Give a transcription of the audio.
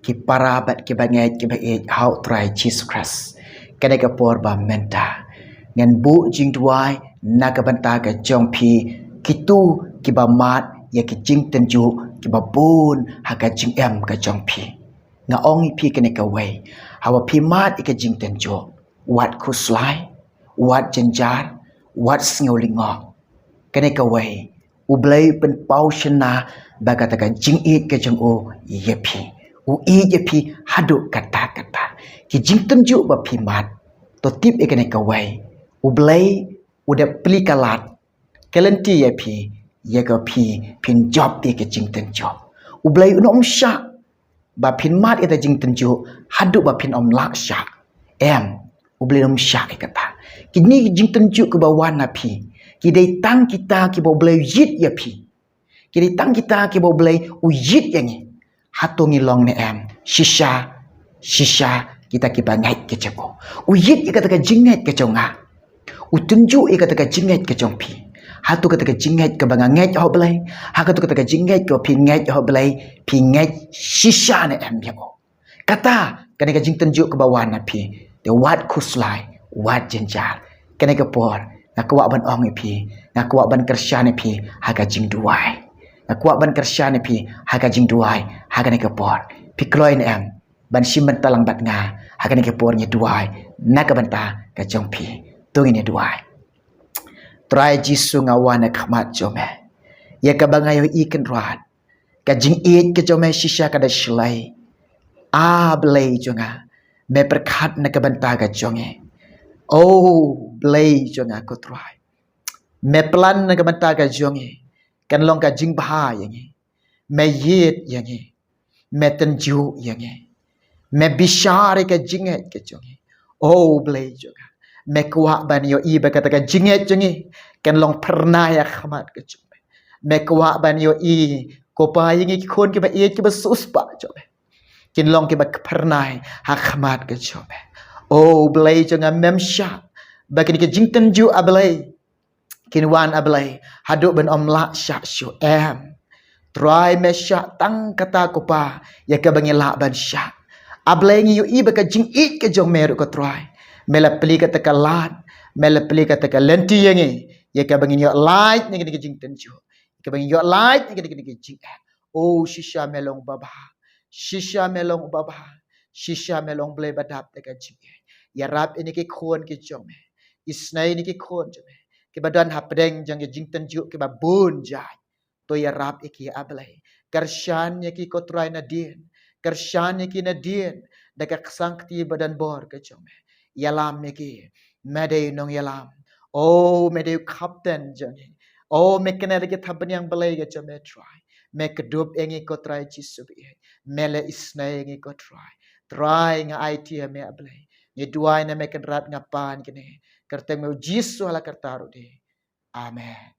ki parabat ki bangai ki ba how try Jesus Christ kada ka por ba menta ngan bu jing duai na ka banta ka jong phi ki tu ki ba mat ya ki jing ten ju ki ba bun ha ka jing em ka jong phi nga ong phi ka ne ka wei hawa phi mat ka jing ten ju wat khu slai wat jenjar wat sngolingo ka ne ka wei u blai pen pau shna ba ka ta ka jing e ka jong o ye phi u e ye phi hadu kata ki jing ten ju ba phi mat to tip e ka ne ka wei u blai u de pli kalat kelenti ye phi ye ka phi phin job ti ke jing ten job u blai u nom sha ba phin mat e ta jing ten ju hadu ba phin om lak sha em u blai nom sha e kata ki ni jing ten ju ke ba wan na phi ki dei tang kita ki ba blai yit ye phi ki dei tang kita ki ba blai u yit yang ni hatongi long ne em shisha kita ki ba ngai ke chako u yit e kata ka jing ngai ke chonga u tunju e kata ka jing ngai ke chong phi hatu kata ka jingai ka banga ngai ho blai ha kata ka jingai ka phi ngai ho blai phi ngai shisha ne em yo kata kane ka jing tenju ka bawan na phi de wat khuslai wat jenjar kane ka por na kwa ban ong e phi na kwa ban kersha ne phi ha ka jing duai na kwa ban kersha ne phi ha ka jing duai ha kane ka por phi kloi ne em ban simban talang bat nga ha kane ka por nya duai na ka ban ta ka jong phi tu ni duai try jisu ngawana khmat jome ya ka bangayo ikan rat ka jing it ka jome shisha ka da shlai a blai jonga me perkhat na ka banta ka jonge oh blai jonga ko try me plan na ka banta ka jonge kan long ka jing bha yangi me yit yangi me tenju yangi me bishare ka jinget ka jonge oh blai jonga me kwa ban yo i ba kata ka jinget jonge kan long pernah ya khamat ke jobe me kwa ban yo i ko pa yingi khon ke ba e ke ba sus pa jobe kin long ke ba pernah ha khamat ke jobe oh blai jonga mem sha ba kin ke jingten ju ablai kin wan ablai hadu ben om la sha shu em try me sha tang kata ko pa ya ke bangi la ban sha ablai ngi yo i ba ka jing it ke jong meru ko try mela peli kata ka lat mela peli kata ka lenti yangi ya ka bangin yo light ni ke jing tenju ka bangin yo light ni ke jing oh shisha melong baba shisha melong blai badap te ka jing ya rap ini ke khon ke jong isnai ni ke khon jong ke badan hapdeng jang ke jing tenju ke ba bun jai to ya rap iki ablai karshan ya ki kotrai na din karshan ya ki na din daga sankti badan bor ke jong yalam ni ki mede nong yalam oh mede kapten jangi oh mekene lagi thaban yang belai ke jame try mek dup engi ko try jisubi mele isna engi ko try nga it me ablai ye duai na mek rat ngapan kene kerteng me jisu ala kertaru de amen.